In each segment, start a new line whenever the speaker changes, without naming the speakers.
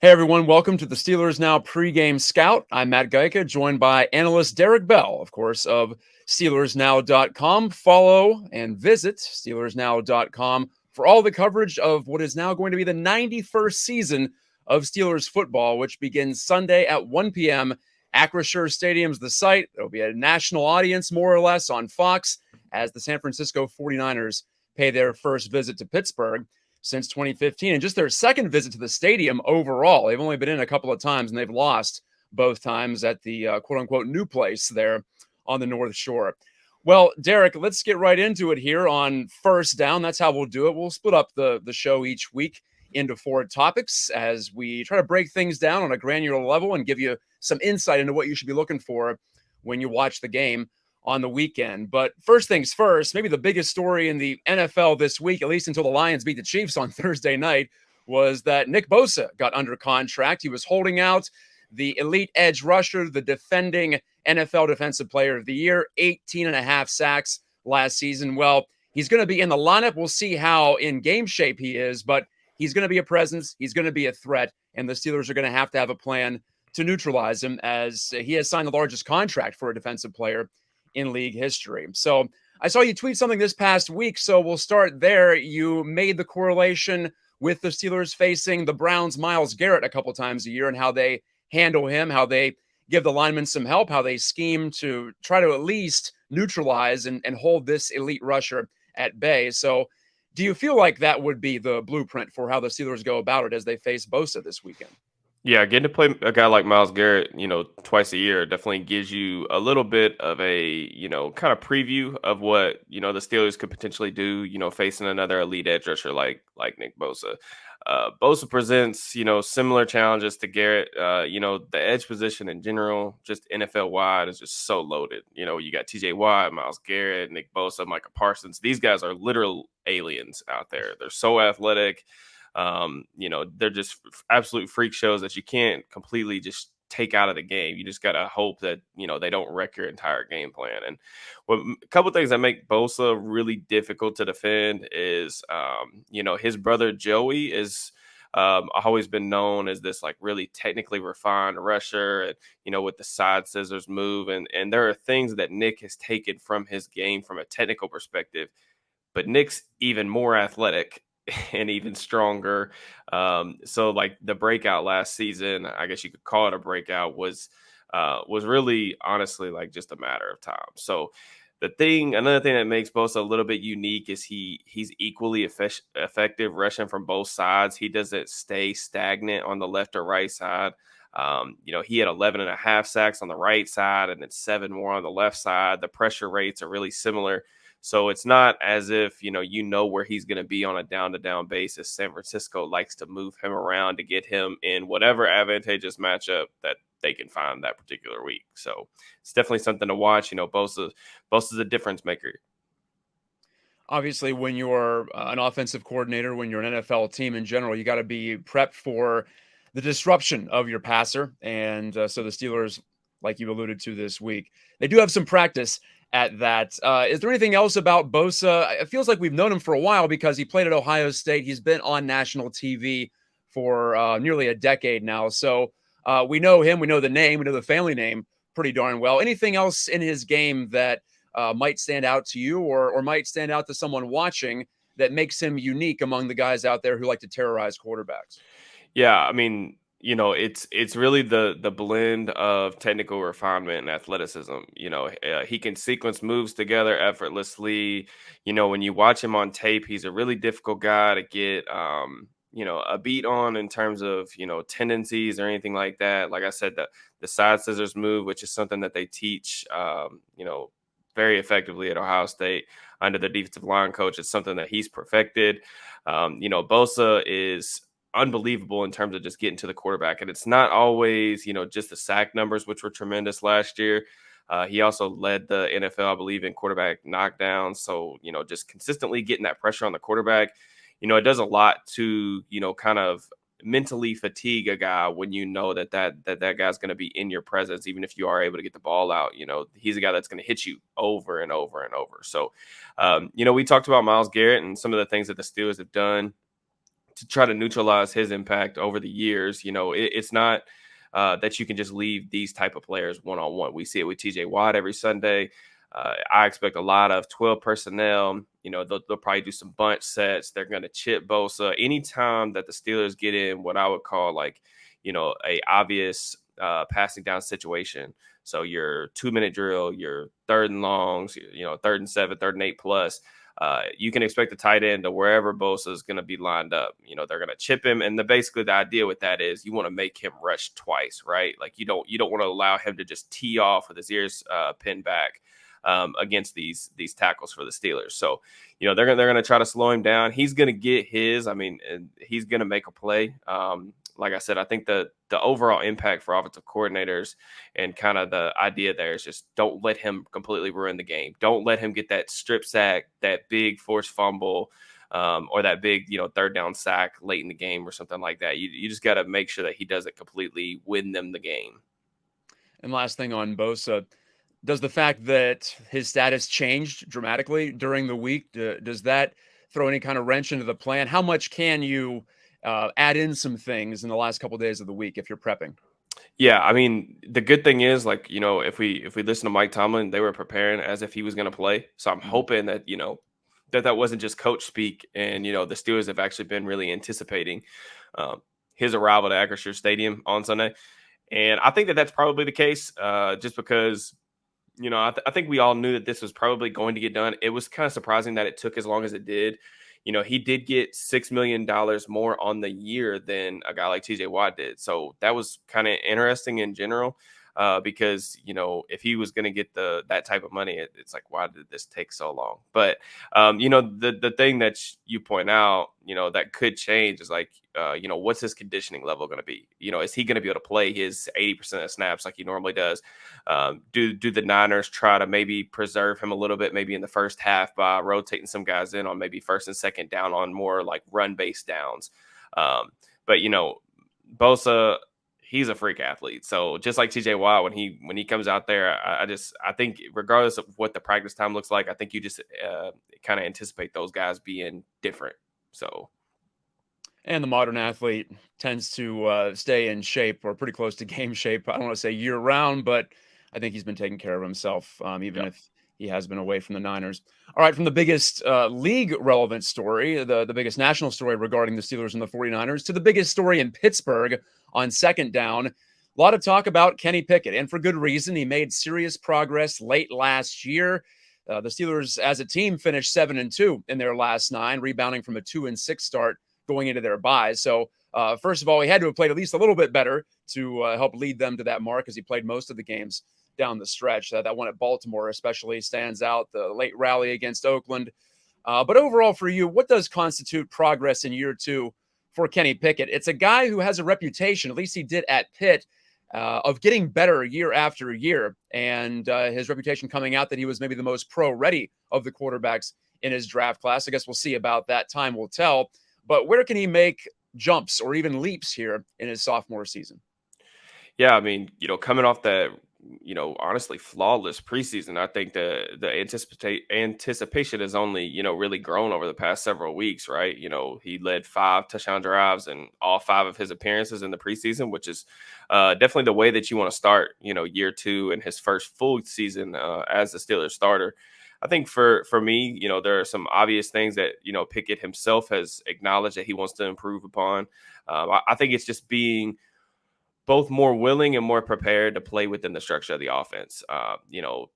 Hey everyone, welcome to the Steelers Now pregame scout. I'm Matt Gajtka, joined by analyst Derrick Bell, of course, of SteelersNow.com. Follow and visit SteelersNow.com for all the coverage of what is now going to be the 91st season of Steelers football, which begins Sunday at 1 p.m. Acrisure Stadium's the site. There'll be a national audience, more or less, on Fox as the San Francisco 49ers pay their first visit to Pittsburgh since 2015, and just their second visit to the stadium overall. They've only been in a couple of times, and they've lost both times at the quote-unquote new place there on the North Shore. Well, Derrick, let's get right into it here on First Down. That's how we'll do it. We'll split up the show each week into 4 topics as we try to break things down on a granular level and give you some insight into what you should be looking for when you watch the game on the weekend. But first things first, maybe the biggest story in the NFL this week, at least until the Lions beat the Chiefs on Thursday night, was that Nick Bosa got under contract. He was holding out the elite edge rusher, the defending NFL Defensive Player of the Year, 18 and a half sacks last season. Well, he's going to be in the lineup. We'll see how in game shape he is, but he's going to be a presence. He's going to be a threat, and the Steelers are going to have a plan to neutralize him as he has signed the largest contract for a defensive player in league history. So I saw you tweet something this past week, so we'll start there. You made the correlation with the Steelers facing the Browns' Myles Garrett a couple times a year and how they handle him, how they give the linemen some help, how they scheme to try to at least neutralize and hold this elite rusher at bay. So do you feel like that would be the blueprint for how the Steelers go about it as they face Bosa this weekend?
Yeah, getting to play a guy like Myles Garrett, twice a year definitely gives you a little bit of a, kind of preview of what, the Steelers could potentially do, facing another elite edge rusher like Nick Bosa. Bosa presents, similar challenges to Garrett. The edge position in general, just NFL wide, is just so loaded. You got TJ Watt, Myles Garrett, Nick Bosa, Micah Parsons. These guys are literal aliens out there. They're so athletic. They're just absolute freak shows that you can't completely just take out of the game. You just got to hope that, they don't wreck your entire game plan. And a couple of things that make Bosa really difficult to defend is, his brother Joey is always been known as this like really technically refined rusher and, with the side scissors move. And there are things that Nick has taken from his game from a technical perspective, but Nick's even more athletic and even stronger. So like the breakout last season, I guess you could call it a breakout, was really honestly like just a matter of time. So another thing that makes Bosa a little bit unique is he's equally effective rushing from both sides. He doesn't stay stagnant on the left or right side. He had 11 and a half sacks on the right side and then 7 more on the left side. The pressure rates are really similar. So it's not as if, where he's going to be on a down-to-down basis. San Francisco likes to move him around to get him in whatever advantageous matchup that they can find that particular week. So it's definitely something to watch. Bosa's a difference maker.
Obviously, when you're an offensive coordinator, when you're an NFL team in general, you got to be prepped for the disruption of your passer. And so the Steelers, like you alluded to this week, they do have some practice at that. Is there anything else about Bosa? It feels like we've known him for a while because he played at Ohio State. He's been on national TV for nearly a decade now. So we know him. We know the name. We know the family name pretty darn well. Anything else in his game that might stand out to you or might stand out to someone watching that makes him unique among the guys out there who like to terrorize quarterbacks?
Yeah, I mean, it's really the blend of technical refinement and athleticism. He can sequence moves together effortlessly. When you watch him on tape, he's a really difficult guy to get, a beat on in terms of, tendencies or anything like that. Like I said, the side scissors move, which is something that they teach, very effectively at Ohio State under the defensive line coach. It's something that he's perfected. Bosa is unbelievable in terms of just getting to the quarterback. And it's not always, just the sack numbers, which were tremendous last year. He also led the NFL, I believe, in quarterback knockdowns. So, just consistently getting that pressure on the quarterback, it does a lot to, kind of mentally fatigue a guy when you know that guy's going to be in your presence, even if you are able to get the ball out. He's a guy that's going to hit you over and over and over. So, we talked about Myles Garrett and some of the things that the Steelers have done to try to neutralize his impact over the years. It's not that you can just leave these type of players one-on-one. We see it with TJ Watt every Sunday. I expect a lot of 12 personnel. They'll probably do some bunch sets. They're going to chip Bosa. Anytime that the Steelers get in what I would call a obvious passing down situation. So your 2-minute drill, your third and longs, 3rd and 7, 3rd and 8 plus. You can expect the tight end to wherever Bosa is going to be lined up. They're going to chip him, and basically the idea with that is you want to make him rush twice, right? Like you don't want to allow him to just tee off with his ears pinned back against these tackles for the Steelers. So they're gonna try to slow him down. He's gonna get his. I mean, and he's gonna make a play. Like I said, I think the overall impact for offensive coordinators and kind of the idea there is just don't let him completely ruin the game. Don't let him get that strip sack, that big forced fumble, or that big, 3rd down sack late in the game or something like that. You just got to make sure that he doesn't completely win them the game.
And last thing on Bosa, does the fact that his status changed dramatically during the week, does that throw any kind of wrench into the plan? How much can you add in some things in the last couple of days of the week if you're prepping?
Yeah, I mean, the good thing is, if we listen to Mike Tomlin, they were preparing as if he was going to play. So I'm hoping that that wasn't just coach speak, and the Steelers have actually been really anticipating his arrival to Acrisure Stadium on Sunday, and I think that that's probably the case, just because I think we all knew that this was probably going to get done. It was kind of surprising that it took as long as it did. He did get $6 million more on the year than a guy like TJ Watt did. So that was kind of interesting in general, because, if he was going to get that type of money, it's like, why did this take so long? But, the thing that you point out, that could change is like, what's his conditioning level going to be? Is he going to be able to play his 80% of snaps like he normally does? Do the Niners try to maybe preserve him a little bit, maybe in the first half by rotating some guys in on maybe 1st and 2nd down on more like run-based downs? But Bosa, he's a freak athlete. So just like TJ Watt, when he comes out there, I think regardless of what the practice time looks like, I think you just kind of anticipate those guys being different. So.
And the modern athlete tends to stay in shape or pretty close to game shape. I don't want to say year round, but I think he's been taking care of himself, even if he has been away from the Niners. All right, from the biggest league relevant story, the biggest national story regarding the Steelers and the 49ers, to the biggest story in Pittsburgh on 2nd down. A lot of talk about Kenny Pickett, and for good reason. He made serious progress late last year. The Steelers, as a team, finished 7-2 in their last 9, rebounding from a 2-6 start going into their bye. So, first of all, he had to have played at least a little bit better to help lead them to that mark, as he played most of the games down the stretch. That one at Baltimore especially stands out, the late rally against Oakland. But overall for you, what does constitute progress in year 2 for Kenny Pickett? It's a guy who has a reputation, at least he did at Pitt, of getting better year after year. And his reputation coming out that he was maybe the most pro-ready of the quarterbacks in his draft class. I guess we'll see about that. Time will tell. But where can he make jumps or even leaps here in his sophomore season?
Yeah, I mean, coming off that, honestly flawless preseason, I think the anticipation has only, really grown over the past several weeks, right? He led 5 touchdown drives in all 5 of his appearances in the preseason, which is definitely the way that you want to start, year 2 and his first full season as the Steelers starter. I think for me, there are some obvious things that, Pickett himself has acknowledged that he wants to improve upon. I think it's just being both more willing and more prepared to play within the structure of the offense.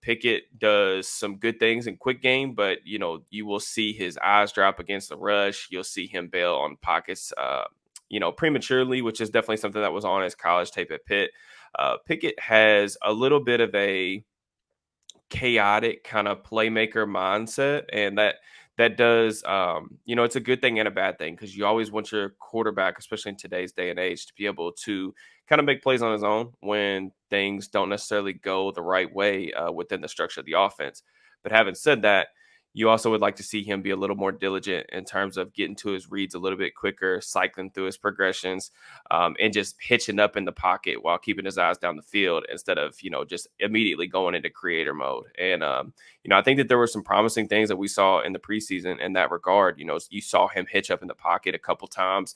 Pickett does some good things in quick game, but, you will see his eyes drop against the rush. You'll see him bail on pockets, prematurely, which is definitely something that was on his college tape at Pitt. Pickett has a little bit of a chaotic kind of playmaker mindset, and that does it's a good thing and a bad thing, because you always want your quarterback, especially in today's day and age, to be able to kind of make plays on his own when things don't necessarily go the right way within the structure of the offense. But having said that, You also would like to see him be a little more diligent in terms of getting to his reads a little bit quicker, cycling through his progressions, and just hitching up in the pocket while keeping his eyes down the field instead of, just immediately going into creator mode. And, I think that there were some promising things that we saw in the preseason in that regard. You saw him hitch up in the pocket a couple times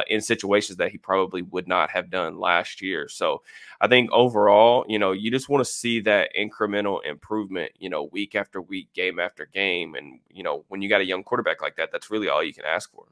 in situations that he probably would not have done last year. So I think overall, you just want to see that incremental improvement, week after week, game after game. And, when you got a young quarterback like that, that's really all you can ask for.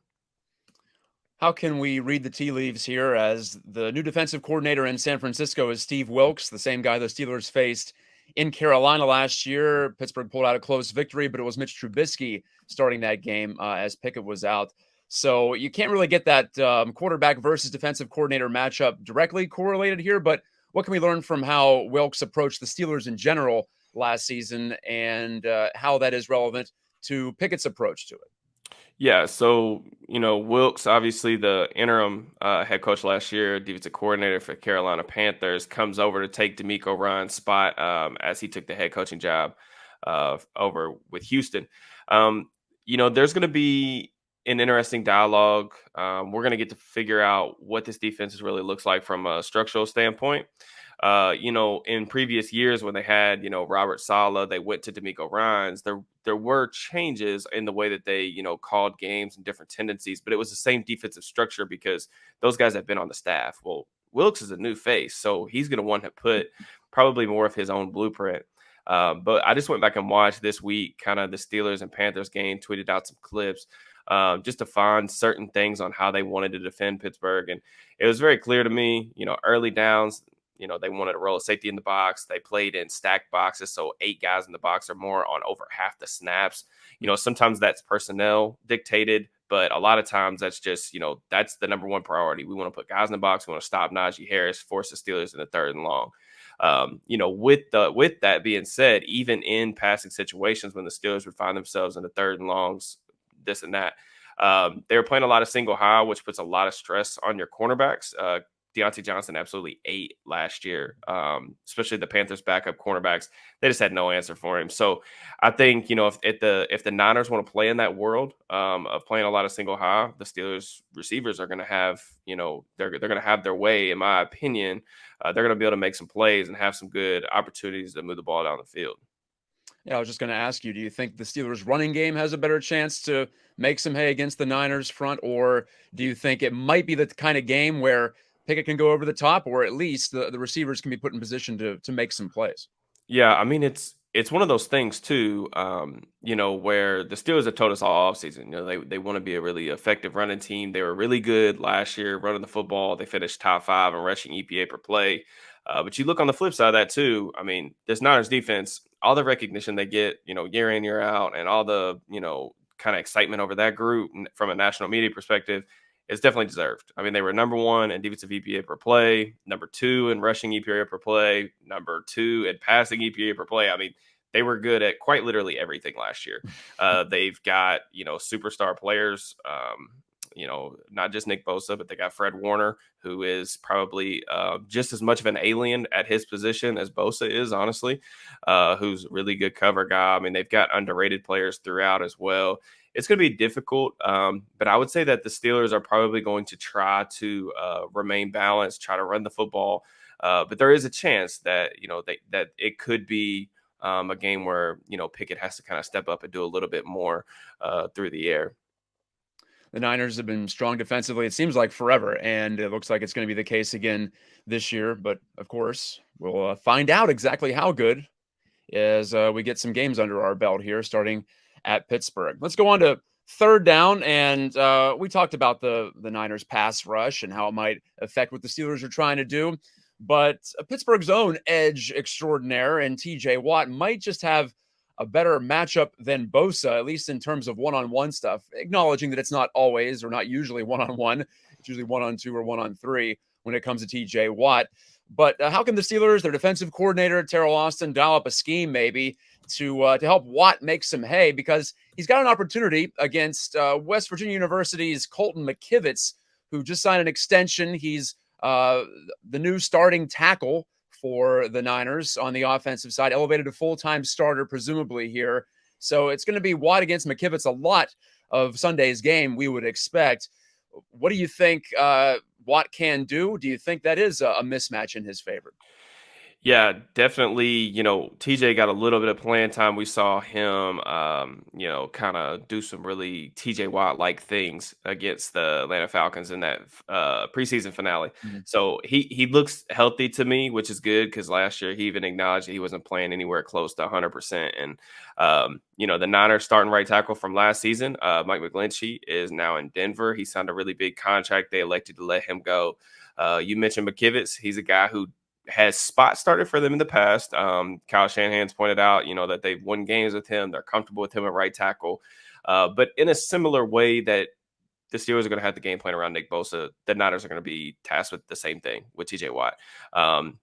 How can we read the tea leaves here as the new defensive coordinator in San Francisco is Steve Wilks, the same guy the Steelers faced in Carolina last year? Pittsburgh pulled out a close victory, but it was Mitch Trubisky starting that game as Pickett was out. So you can't really get that quarterback versus defensive coordinator matchup directly correlated here, but what can we learn from how Wilks approached the Steelers in general last season and how that is relevant to Pickett's approach to it?
Yeah, so Wilkes, obviously the interim head coach last year, defensive coordinator for Carolina Panthers, comes over to take D'Amico Ryan's spot as he took the head coaching job over with Houston. There's going to be an interesting dialogue. We're going to get to figure out what this defense really looks like from a structural standpoint. In previous years when they had, Robert Saleh, they went to D'Amico Ryans. There were changes in the way that they, called games and different tendencies, but it was the same defensive structure because those guys have been on the staff. Well, Wilkes is a new face, so he's going to want to put probably more of his own blueprint. But I just went back and watched this week, kind of the Steelers and Panthers game, tweeted out some clips just to find certain things on how they wanted to defend Pittsburgh. And it was very clear to me, early downs, they wanted to roll a safety in the box. They played in stacked boxes, so 8 guys in the box or more on over half the snaps. Sometimes that's personnel dictated, but a lot of times that's just, that's the number one priority. We want to put guys in the box. We want to stop Najee Harris, force the Steelers in the 3rd and long. With that being said, even in passing situations when the Steelers would find themselves in the 3rd and longs, this and that, they were playing a lot of single high, which puts a lot of stress on your cornerbacks. Deontay Johnson absolutely ate last year, especially the Panthers' backup cornerbacks. They just had no answer for him. So I think, if the Niners want to play in that world of playing a lot of single high, the Steelers receivers are going to have, they're going to have their way, in my opinion. They're going to be able to make some plays and have some good opportunities to move the ball down the field.
Yeah, I was just going to ask you, do you think the Steelers' running game has a better chance to make some hay against the Niners front, or do you think it might be the kind of game where Pickett can go over the top, or at least the receivers can be put in position to make some plays?
Yeah, I mean, it's one of those things too, where the Steelers have told us all offseason, they want to be a really effective running team. They were really good last year running the football. They finished top 5 in rushing EPA per play. But you look on the flip side of that too. I mean, this Niners defense, all the recognition they get, year in, year out, and all the, kind of excitement over that group from a national media perspective, is definitely deserved. I mean, they were number 1 in defensive EPA per play, number 2 in rushing EPA per play, number 2 in passing EPA per play. I mean, they were good at quite literally everything last year. They've got, superstar players, not just Nick Bosa, but they got Fred Warner, who is probably just as much of an alien at his position as Bosa is, honestly, who's a really good cover guy. I mean, they've got underrated players throughout as well. It's going to be difficult, but I would say that the Steelers are probably going to try to remain balanced, try to run the football. But there is a chance that, that it could be a game where, Pickett has to kind of step up and do a little bit more through the air.
The Niners have been strong defensively, it seems like forever, and it looks like it's going to be the case again this year. But, of course, we'll find out exactly how good as we get some games under our belt here, starting at Pittsburgh. Let's go on to 3rd down, and we talked about the Niners pass rush and how it might affect what the Steelers are trying to do. But Pittsburgh's own edge extraordinaire and TJ Watt might just have a better matchup than Bosa, at least in terms of one-on-one stuff, acknowledging that it's not always or not usually one-on-one. It's usually 1-on-2 or 1-on-3 when it comes to TJ Watt. But how can the Steelers, their defensive coordinator, Terrell Austin, dial up a scheme maybe to help Watt make some hay? Because he's got an opportunity against West Virginia University's Colton McKivitz, who just signed an extension. He's the new starting tackle for the Niners on the offensive side, elevated to full-time starter, presumably here. So it's going to be Watt against McKivitz a lot of Sunday's game, we would expect. What do you think Watt can do? Do you think that is a mismatch in his favor?
Yeah, definitely. TJ got a little bit of playing time. We saw him, kind of do some really TJ Watt like things against the Atlanta Falcons in that preseason finale.
Mhm.
So he looks healthy to me, which is good because last year he even acknowledged that he wasn't playing anywhere close to 100%. And the Niners starting right tackle from last season, Mike McGlinchey, is now in Denver. He signed a really big contract. They elected to let him go. You mentioned McKivitz. He's a guy who has spots started for them in the past. Kyle Shanahan's pointed out, that they've won games with him. They're comfortable with him at right tackle. But in a similar way that the Steelers are going to have the game plan around Nick Bosa, the Niners are going to be tasked with the same thing with TJ Watt.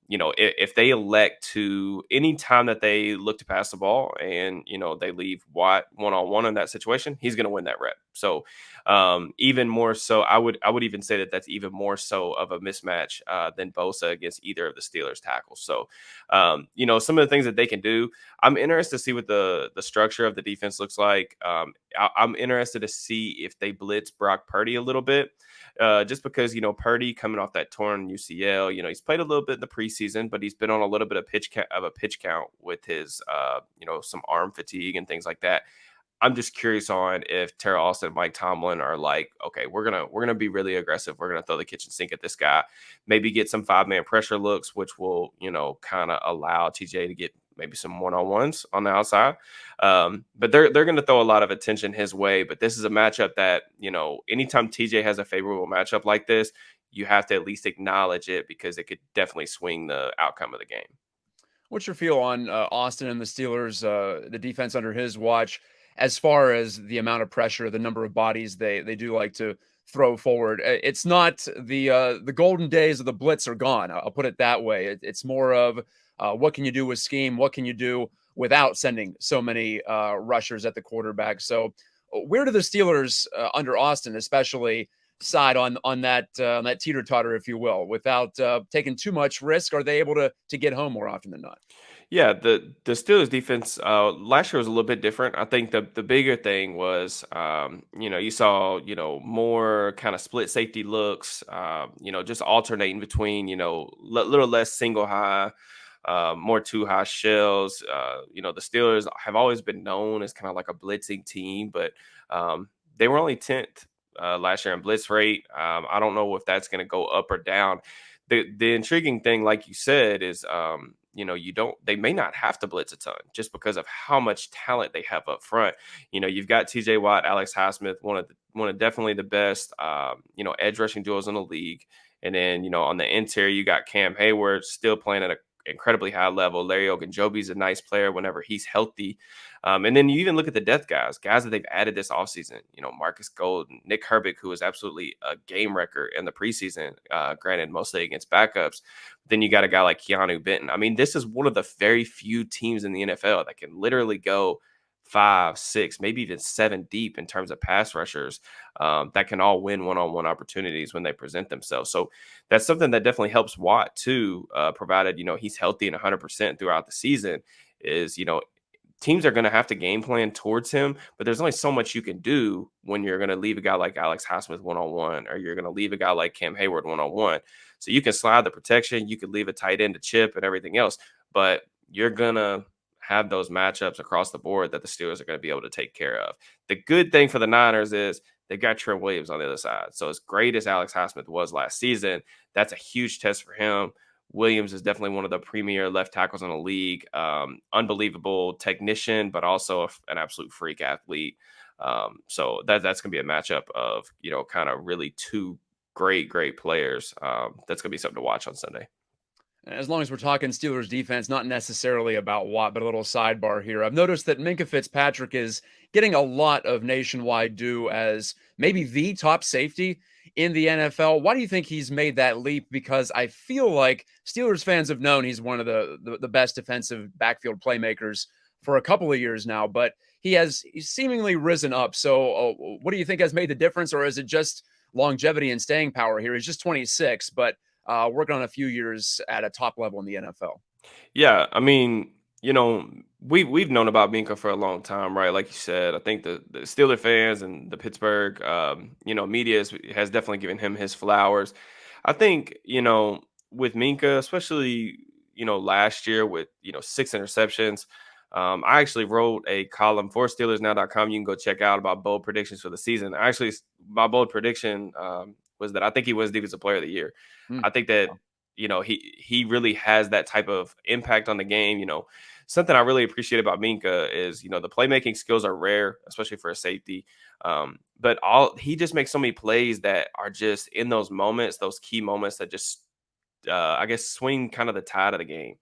If they elect to, anytime that they look to pass the ball and, they leave Watt one-on-one in that situation, he's going to win that rep. So even more so, I would even say that that's even more so of a mismatch than Bosa against either of the Steelers tackles. So, some of the things that they can do, I'm interested to see what the structure of the defense looks like. I'm interested to see if they blitz Brock Purdy a little bit, just because Purdy coming off that torn UCL, he's played a little bit in the preseason, but he's been on a little bit of a pitch count with his some arm fatigue and things like that. I'm just curious on if Terrell Austin and Mike Tomlin are like, okay, we're gonna be really aggressive. We're gonna throw the kitchen sink at this guy, maybe get some 5-man pressure looks, which will kind of allow TJ to get maybe some one-on-ones on the outside. But they're going to throw a lot of attention his way. But this is a matchup that, anytime TJ has a favorable matchup like this, you have to at least acknowledge it because it could definitely swing the outcome of the game.
What's your feel on Austin and the Steelers, the defense under his watch, as far as the amount of pressure, the number of bodies they do like to throw forward? It's not the golden days of the blitz are gone. I'll put it that way. It's more of what can you do with scheme? What can you do without sending so many rushers at the quarterback? So where do the Steelers under Austin, especially, side on that teeter totter, if you will, without taking too much risk? Are they able to get home more often than not?
Yeah, the Steelers defense last year was a little bit different. I think the bigger thing was you saw more kind of split safety looks, just alternating between little less single high, more two high shells. The Steelers have always been known as kind of like a blitzing team, but they were only 10th last year in blitz rate. I don't know if that's going to go up or down. The intriguing thing, like you said, is they may not have to blitz a ton just because of how much talent they have up front. You've got TJ Watt, Alex Highsmith, one of definitely the best edge rushing duos in the league. And then on the interior, you got Cam Hayward still playing at an incredibly high level. Larry Ogunjobi's a nice player whenever he's healthy. And then you even look at the depth guys that they've added this offseason, Marcus Golden, Nick Herbig, who was absolutely a game wrecker in the preseason, granted mostly against backups. Then you got a guy like Keanu Benton. I mean, this is one of the very few teams in the NFL that can literally go 5, 6, maybe even 7 deep in terms of pass rushers that can all win one-on-one opportunities when they present themselves. So that's something that definitely helps Watt too, provided, he's healthy and 100% throughout the season. Is, teams are going to have to game plan towards him, but there's only so much you can do when you're going to leave a guy like Alex Highsmith one-on-one, or you're going to leave a guy like Cam Hayward one-on-one. So you can slide the protection, you could leave a tight end to chip and everything else, but you're going to have those matchups across the board that the Steelers are going to be able to take care of. The good thing for the Niners is they've got Trent Williams on the other side. So as great as Alex Highsmith was last season, that's a huge test for him. Williams is definitely one of the premier left tackles in the league. Unbelievable technician, but also an absolute freak athlete. So that's going to be a matchup of, kind of really two great players. That's going to be something to watch on Sunday.
As long as we're talking Steelers defense, not necessarily about Watt, but a little sidebar here. I've noticed that Minkah Fitzpatrick is getting a lot of nationwide due as maybe the top safety in the NFL. Why do you think he's made that leap? Because I feel like Steelers fans have known he's one of the best defensive backfield playmakers for a couple of years now, but he's seemingly risen up. So what do you think has made the difference, or is it just longevity and staying power here? He's just 26, but working on a few years at a top level in the NFL.
Yeah, I mean, You know, we've known about Minka for a long time, right? Like you said, I think the Steeler fans and the Pittsburgh, media has definitely given him his flowers. I think, with Minka, especially, last year with, 6 interceptions. I actually wrote a column for SteelersNow.com. You can go check out about bold predictions for the season. Actually, my bold prediction was that I think he was Defensive Player of the Year.
Hmm.
I think that, he really has that type of impact on the game. Something I really appreciate about Minka is, the playmaking skills are rare, especially for a safety. But all he just makes so many plays that are just in those moments, those key moments that just I guess swing kind of the tide of the game.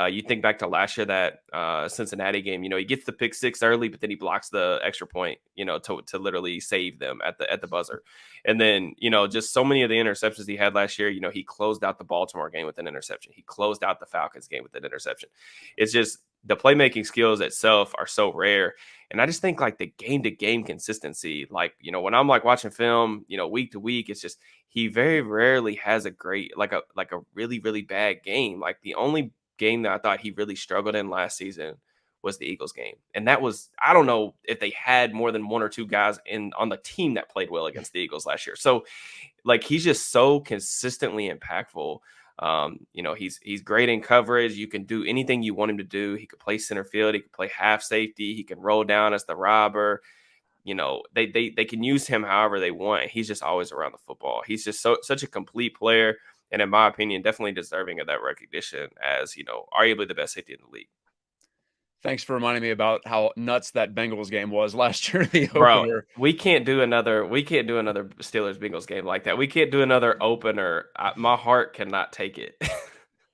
You think back to last year, that Cincinnati game. He gets the pick six early, but then he blocks the extra point. To literally save them at the buzzer. And then just so many of the interceptions he had last year. He closed out the Baltimore game with an interception. He closed out the Falcons game with an interception. It's just the playmaking skills itself are so rare. And I just think like the game to game consistency, like, when I'm like watching film, week to week, it's just he very rarely has a great like a really, really bad game. Like the only game that I thought he really struggled in last season was the Eagles game. And that was, I don't know if they had more than one or two guys on the team that played well against the Eagles last year. So like he's just so consistently impactful. He's great in coverage. You can do anything you want him to do. He could play center field. He could play half safety. He can roll down as the robber. They can use him however they want. He's just always around the football. He's just such a complete player, and in my opinion, definitely deserving of that recognition as arguably the best safety in the league.
Thanks for reminding me about how nuts that Bengals game was last year, the
Bro,
opener.
we can't do another Steelers Bengals game like that. We can't do another opener. My heart cannot take it.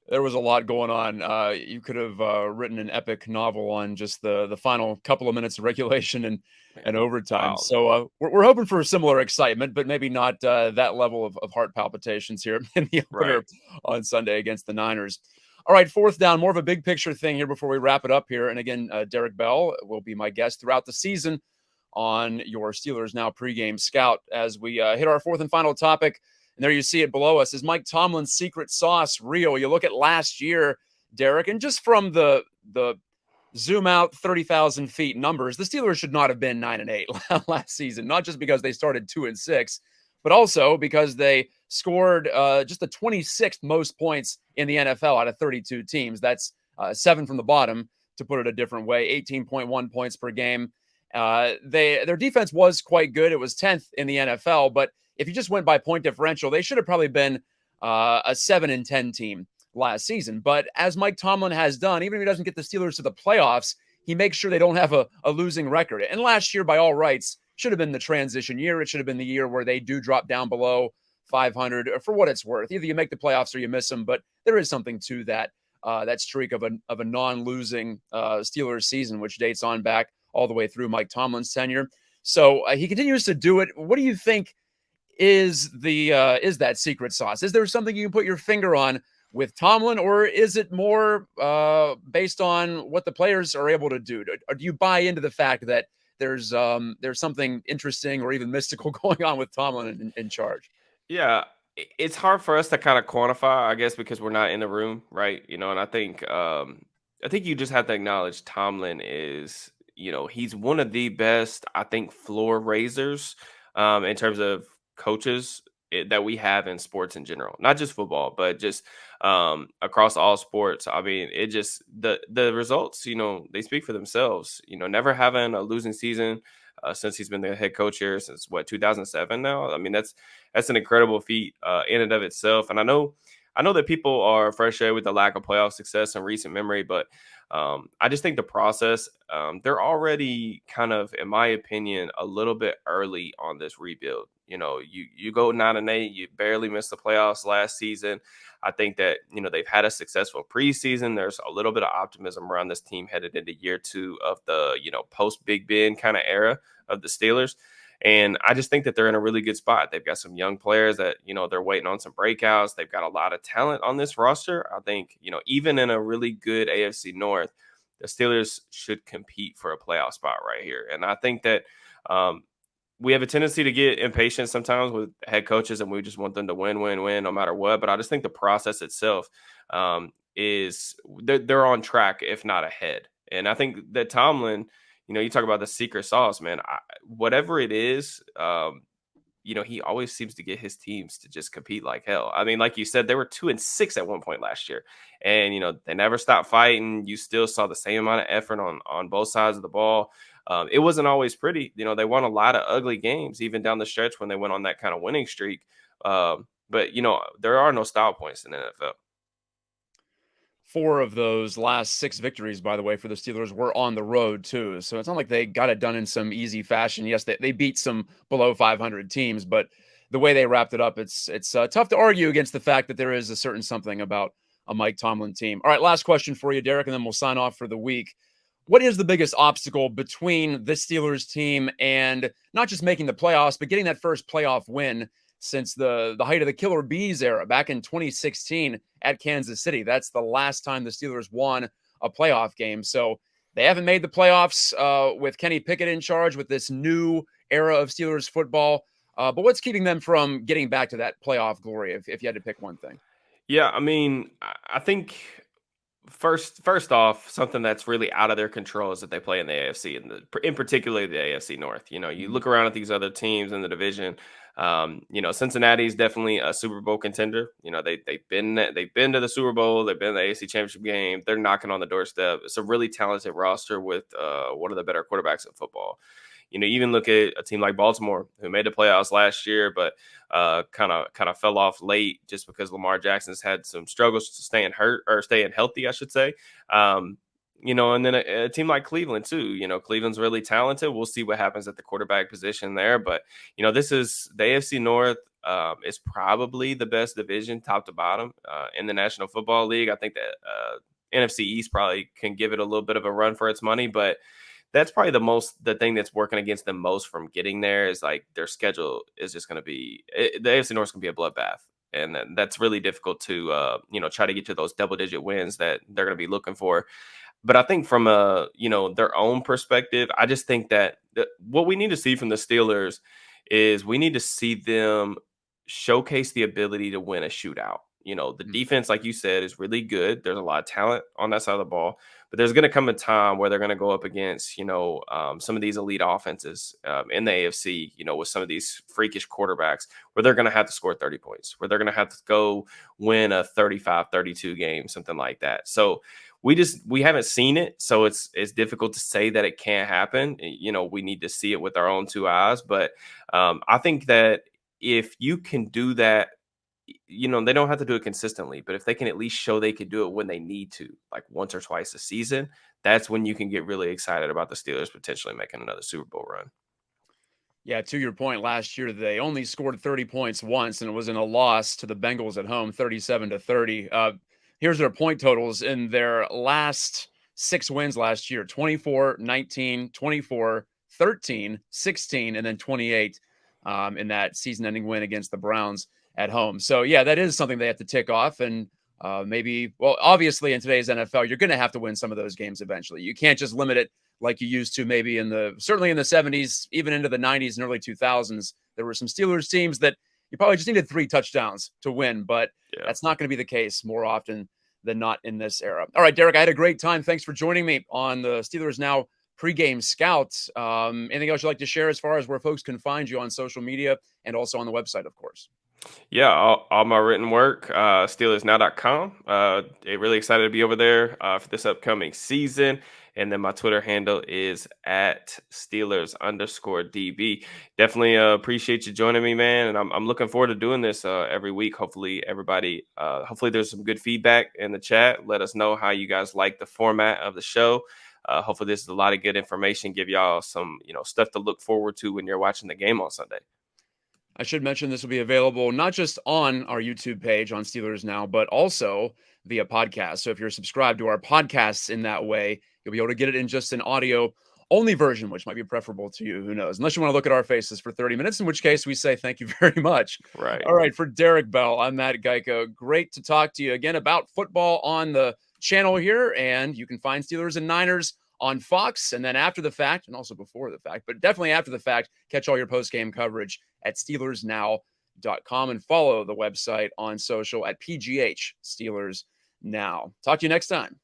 There was a lot going on. You could have written an epic novel on just the final couple of minutes of regulation and
Man,
overtime.
wild.
So we're hoping for similar excitement, but maybe not that level of heart palpitations here in the
Right.
opener on Sunday against the Niners. All right, fourth down, more of a big picture thing here before we wrap it up here. And again, Derrick Bell will be my guest throughout the season on your Steelers Now pregame scout as we hit our fourth and final topic. And there you see it below us. Is Mike Tomlin's secret sauce real? You look at last year, Derrick, and just from the zoom out 30,000 feet numbers, the Steelers should not have been 9-8 last season. Not just because they started 2-6, but also because they scored just the 26th most points in the NFL out of 32 teams. That's 7 from the bottom, to put it a different way. 18.1 points per game. Their defense was quite good. It was 10th in the NFL, but if you just went by point differential, they should have probably been a 7-10 team last season. But as Mike Tomlin has done, even if he doesn't get the Steelers to the playoffs, he makes sure they don't have a losing record. And last year, by all rights, should have been the transition year. It should have been the year where they do drop down below 500 for what it's worth. Either you make the playoffs or you miss them, but there is something to that streak of a non-losing Steelers season, which dates on back all the way through Mike Tomlin's tenure. So he continues to do it. What do you think is that secret sauce? Is there something you can put your finger on with Tomlin, or is it more based on what the players are able to do? Or do you buy into the fact that there's something interesting or even mystical going on with Tomlin in charge?
Yeah, it's hard for us to kind of quantify, I guess, because we're not in the room, right? And I think you just have to acknowledge Tomlin is, he's one of the best, I think, floor raisers in terms of coaches that we have in sports in general, not just football, but just across all sports. I mean, it just the results, they speak for themselves. Never having a losing season since he's been the head coach here since what 2007 now. I mean, that's an incredible feat in and of itself. And I know that people are frustrated with the lack of playoff success in recent memory, but I just think the process, they're already kind of, in my opinion, a little bit early on this rebuild. You go 9-8, you barely missed the playoffs last season. I think that they've had a successful preseason. There's a little bit of optimism around this team headed into year two of the post Big Ben kind of era of the Steelers. And I just think that they're in a really good spot. They've got some young players that, they're waiting on some breakouts. They've got a lot of talent on this roster. I think, even in a really good AFC North, the Steelers should compete for a playoff spot right here. And I think that we have a tendency to get impatient sometimes with head coaches, and we just want them to win, win, win no matter what. But I just think the process itself they're on track, if not ahead. And I think that Tomlin, you talk about the secret sauce, man. Whatever it is, he always seems to get his teams to just compete like hell. I mean, like you said, they were 2-6 at one point last year, and they never stopped fighting. You still saw the same amount of effort on both sides of the ball. It wasn't always pretty. They won a lot of ugly games, even down the stretch when they went on that kind of winning streak. But there are no style points in the NFL.
4 of those last 6 victories, by the way, for the Steelers were on the road too. So it's not like they got it done in some easy fashion. Yes, they beat some below 500 teams, but the way they wrapped it up, it's tough to argue against the fact that there is a certain something about a Mike Tomlin team. All right, last question for you, Derek, and then we'll sign off for the week. What is the biggest obstacle between this Steelers team and not just making the playoffs, but getting that first playoff win since the height of the Killer Bees era back in 2016 at Kansas City? That's the last time the Steelers won a playoff game. So they haven't made the playoffs with Kenny Pickett in charge with this new era of Steelers football. But what's keeping them from getting back to that playoff glory if you had to pick one thing?
Yeah, I mean, I think first off, something that's really out of their control is that they play in the AFC, and in particular the AFC North. You look around at these other teams in the division. Cincinnati's definitely a Super Bowl contender. They've been to the Super Bowl. They've been to the AFC Championship game. They're knocking on the doorstep. It's a really talented roster with one of the better quarterbacks in football. Even look at a team like Baltimore, who made the playoffs last year, but kind of fell off late just because Lamar Jackson's had some struggles to staying healthy, I should say. And then a team like Cleveland too. Cleveland's really talented. We'll see what happens at the quarterback position there. But this is the AFC North. Is probably the best division, top to bottom, in the National Football League. I think that NFC East probably can give it a little bit of a run for its money, but that's probably the thing that's working against them most from getting there is like their schedule is just going to be the AFC North is going to be a bloodbath. And that's really difficult to, try to get to those double-digit wins that they're going to be looking for. But I think from their own perspective, I just think that what we need to see from the Steelers is we need to see them showcase the ability to win a shootout. The defense, like you said, is really good. There's a lot of talent on that side of the ball. But there's going to come a time where they're going to go up against, some of these elite offenses in the AFC, with some of these freakish quarterbacks where they're going to have to score 30 points, where they're going to have to go win a 35-32 game, something like that. So we haven't seen it. So it's difficult to say that it can't happen. We need to see it with our own 2 eyes. But I think that if you can do that, they don't have to do it consistently, but if they can at least show they could do it when they need to, like once or twice a season, that's when you can get really excited about the Steelers potentially making another Super Bowl run.
Yeah, to your point, last year they only scored 30 points once, and it was in a loss to the Bengals at home, 37-30. Here's their point totals in their last 6 wins last year: 24, 19, 24, 13, 16, and then 28 in that season-ending win against the Browns at home. So yeah, that is something they have to tick off. And obviously in today's NFL, you're going to have to win some of those games eventually. You can't just limit it like you used to maybe certainly in the 70s, even into the 90s and early 2000s. There were some Steelers teams that you probably just needed 3 touchdowns to win, but that's not going to be the case more often than not in this era. All right, Derek, I had a great time. Thanks for joining me on the Steelers Now pregame scouts. Anything else you'd like to share as far as where folks can find you on social media and also on the website, of course?
Yeah, all my written work, SteelersNow.com. Really excited to be over there for this upcoming season. And then my Twitter handle is at Steelers_DB. Definitely appreciate you joining me, man. And I'm looking forward to doing this every week. Hopefully hopefully there's some good feedback in the chat. Let us know how you guys like the format of the show. Hopefully this is a lot of good information, give y'all some, stuff to look forward to when you're watching the game on Sunday.
I should mention this will be available not just on our YouTube page on Steelers Now, but also via podcast. So if you're subscribed to our podcasts in that way, you'll be able to get it in just an audio-only version, which might be preferable to you. Who knows? Unless you want to look at our faces for 30 minutes, in which case we say thank you very much.
Right.
All right. For Derrick Bell, I'm Matt Gajtka. Great to talk to you again about football on the channel here. And you can find Steelers and Niners on Fox, and then after the fact, and also before the fact, but definitely after the fact, catch all your post-game coverage at SteelersNow.com and follow the website on social at PGH Steelers now. Talk to you next time.